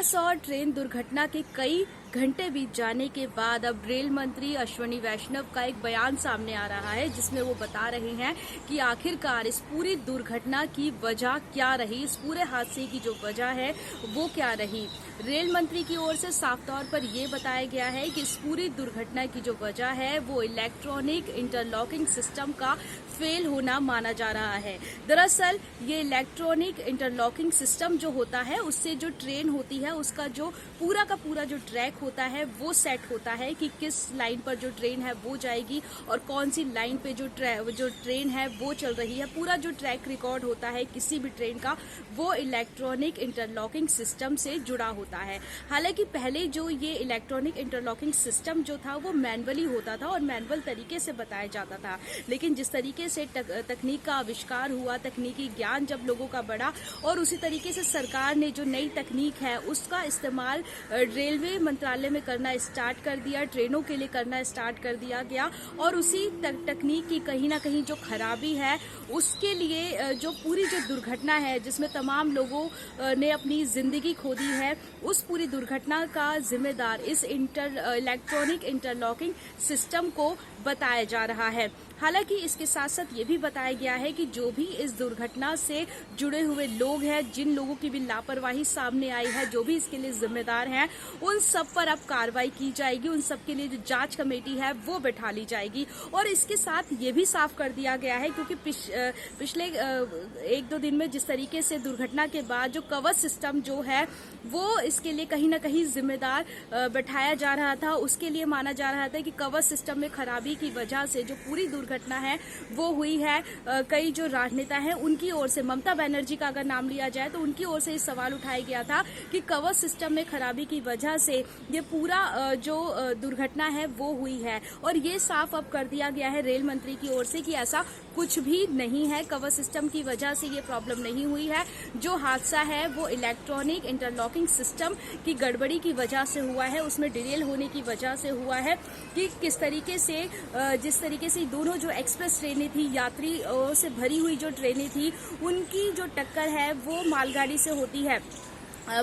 Balasore train दुर्घटना के कई घंटे बीत जाने के बाद अब रेल मंत्री अश्विनी वैष्णव का एक बयान सामने आ रहा है, जिसमें वो बता रहे हैं कि आखिरकार इस पूरी दुर्घटना की वजह क्या रही, इस पूरे हादसे की जो वजह है वो क्या रही। रेल मंत्री की ओर से साफ तौर पर ये बताया गया है कि इस पूरी दुर्घटना की जो वजह है वो इलेक्ट्रॉनिक इंटरलॉकिंग सिस्टम का फेल होना माना जा रहा है। दरअसल ये इलेक्ट्रॉनिक इंटरलॉकिंग सिस्टम जो होता है, उससे जो ट्रेन होती है उसका जो पूरा का पूरा जो ट्रैक होता है वो सेट होता है कि किस लाइन पर जो ट्रेन है वो जाएगी और कौन सी लाइन पे जो ट्रेन है वो चल रही है। पूरा जो ट्रैक रिकॉर्ड होता है किसी भी ट्रेन का, वो इलेक्ट्रॉनिक इंटरलॉकिंग सिस्टम से जुड़ा होता है। हालांकि पहले जो ये इलेक्ट्रॉनिक इंटरलॉकिंग सिस्टम जो था वो मैनुअली होता था और मैनुअल तरीके से बताया जाता था, लेकिन जिस तरीके से तकनीक का आविष्कार हुआ, तकनीकी ज्ञान जब लोगों का बढ़ा और उसी तरीके से सरकार ने जो नई तकनीक है उसका इस्तेमाल रेलवे मंत्रालय में करना स्टार्ट कर दिया, ट्रेनों के लिए करना स्टार्ट कर दिया गया और उसी तकनीक की कहीं ना कहीं जो खराबी है उसके लिए जो पूरी जो दुर्घटना है जिसमें तमाम लोगों ने अपनी जिंदगी खो दी है, उस पूरी दुर्घटना का जिम्मेदार इस इलेक्ट्रॉनिक इंटरलॉकिंग सिस्टम को बताया जा रहा है। हालांकि इसके साथ साथ ये भी बताया गया है कि जो भी इस दुर्घटना से जुड़े हुए लोग हैं, जिन लोगों की भी लापरवाही सामने आई है, जो भी इसके लिए जिम्मेदार हैं, उन सब पर अब कार्रवाई की जाएगी। उन सब के लिए जो जांच कमेटी है वो बैठा ली जाएगी। और इसके साथ ये भी साफ कर दिया गया है, क्योंकि पिछले एक दो दिन में जिस तरीके से दुर्घटना के बाद जो कवच सिस्टम जो है वो इसके लिए कहीं ना कहीं जिम्मेदार बैठाया जा रहा था, उसके लिए माना जा रहा था कि कवच सिस्टम में खराबी की वजह से जो पूरी घटना है वो हुई है। कई जो राजनेता हैं उनकी ओर से, ममता बनर्जी का अगर नाम लिया जाए तो उनकी ओर से इस सवाल उठाया गया था कि कवच सिस्टम में खराबी की वजह से ये पूरा जो दुर्घटना है वो हुई है। और ये साफ अब कर दिया गया है रेल मंत्री की ओर से कि ऐसा कुछ भी नहीं है, कवच सिस्टम की वजह से ये प्रॉब्लम नहीं हुई है। जो हादसा है वो इलेक्ट्रॉनिक इंटरलॉकिंग सिस्टम की गड़बड़ी की वजह से हुआ है, उसमें डिटेल होने की वजह से हुआ है कि किस तरीके से जिस तरीके से दोनों जो एक्सप्रेस ट्रेनें थी, यात्रियों से भरी हुई जो ट्रेनें थी, उनकी जो टक्कर है वो मालगाड़ी से होती है।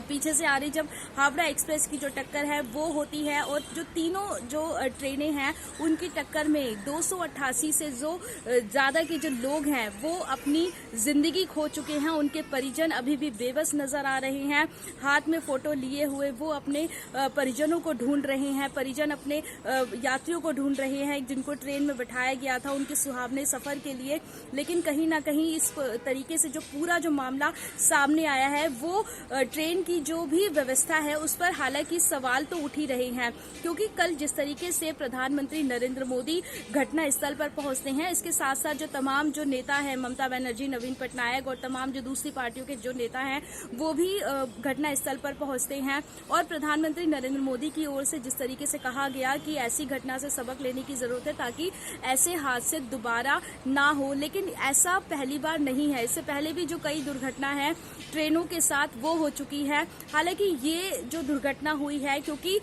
पीछे से आ रही जब हावड़ा एक्सप्रेस की जो टक्कर है वो होती है और जो तीनों जो ट्रेनें हैं उनकी टक्कर में 288 से जो ज्यादा के जो लोग हैं वो अपनी जिंदगी खो चुके हैं। उनके परिजन अभी भी बेबस नजर आ रहे हैं, हाथ में फोटो लिए हुए वो अपने परिजनों को ढूंढ रहे हैं, परिजन अपने यात्रियों को ढूंढ रहे हैं जिनको ट्रेन में बैठाया गया था उनके सुहावने सफर के लिए। लेकिन कहीं ना कहीं इस तरीके से जो पूरा जो मामला सामने आया है वो ट्रेन की जो भी व्यवस्था है उस पर हालांकि सवाल तो उठ ही रहे हैं, क्योंकि कल जिस तरीके से प्रधानमंत्री नरेंद्र मोदी घटना स्थल पर पहुंचते हैं, इसके साथ साथ जो तमाम जो नेता हैं, ममता बनर्जी, नवीन पटनायक और तमाम जो दूसरी पार्टियों के जो नेता हैं वो भी घटना स्थल पर पहुंचते हैं। और प्रधानमंत्री नरेंद्र मोदी की ओर से जिस तरीके से कहा गया कि ऐसी घटना से सबक लेने की जरूरत है ताकि ऐसे हादसे दोबारा ना हो, लेकिन ऐसा पहली बार नहीं है। इससे पहले भी जो कई दुर्घटना है ट्रेनों के साथ वो हो चुकी है। हालांकि ये जो दुर्घटना हुई है, क्योंकि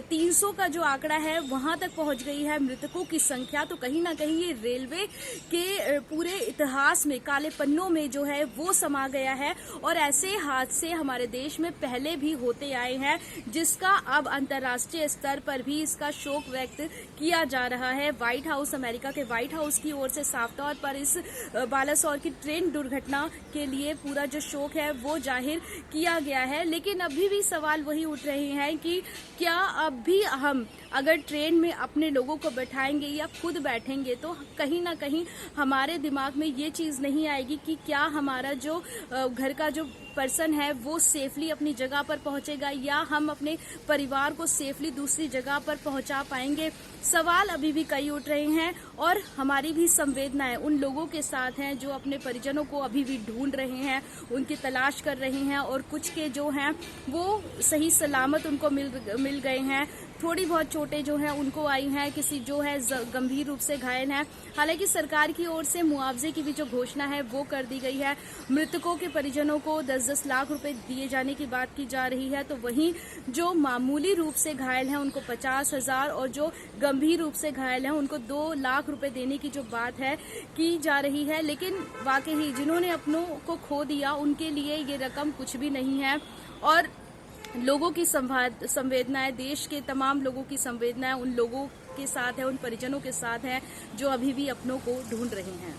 300 का जो आंकड़ा है वहां तक पहुंच गई है मृतकों की संख्या, तो कहीं ना कहीं ये रेलवे के पूरे इतिहास में, काले पन्नों में जो है वो समा गया है। और ऐसे हादसे हमारे देश में पहले भी होते आए हैं, जिसका अब अंतर्राष्ट्रीय स्तर पर भी इसका शोक व्यक्त किया जा रहा है। व्हाइट हाउस, अमेरिका के व्हाइट हाउस की ओर से साफ तौर पर इस बालासोर की ट्रेन दुर्घटना के लिए पूरा जो शोक है वो जाहिर किया गया है। लेकिन अभी भी सवाल वही उठ रहे हैं कि क्या अब भी हम अगर ट्रेन में अपने लोगों को बैठाएंगे या खुद बैठेंगे तो कहीं ना कहीं हमारे दिमाग में ये चीज नहीं आएगी कि क्या हमारा जो घर का जो पर्सन है वो सेफली अपनी जगह पर पहुंचेगा या हम अपने परिवार को सेफली दूसरी जगह पर पहुंचा पाएंगे। सवाल अभी भी कई उठ रहे हैं और हमारी भी संवेदनाएं उन लोगों के साथ हैं जो अपने परिजनों को अभी भी ढूंढ रहे हैं, उनकी तलाश कर रहे हैं और कुछ के जो हैं वो सही सलामत उनको मिल गए हैं। थोड़ी बहुत चोटें जो हैं उनको आई हैं, किसी जो है गंभीर रूप से घायल हैं। हालांकि सरकार की ओर से मुआवजे की भी जो घोषणा है वो कर दी गई है। मृतकों के परिजनों को 10-10 लाख रुपए दिए जाने की बात की जा रही है, तो वहीं जो मामूली रूप से घायल हैं उनको 50,000 और जो गंभीर रूप से घायल हैं उनको 2 लाख रुपए देने की जो बात है की जा रही है। लेकिन वाकई जिन्होंने अपनों को खो दिया उनके लिए ये रकम कुछ भी नहीं है। और लोगों की संवेदनाएं, देश के तमाम लोगों की संवेदनाएं उन लोगों के साथ है, उन परिजनों के साथ है जो अभी भी अपनों को ढूंढ रहे हैं।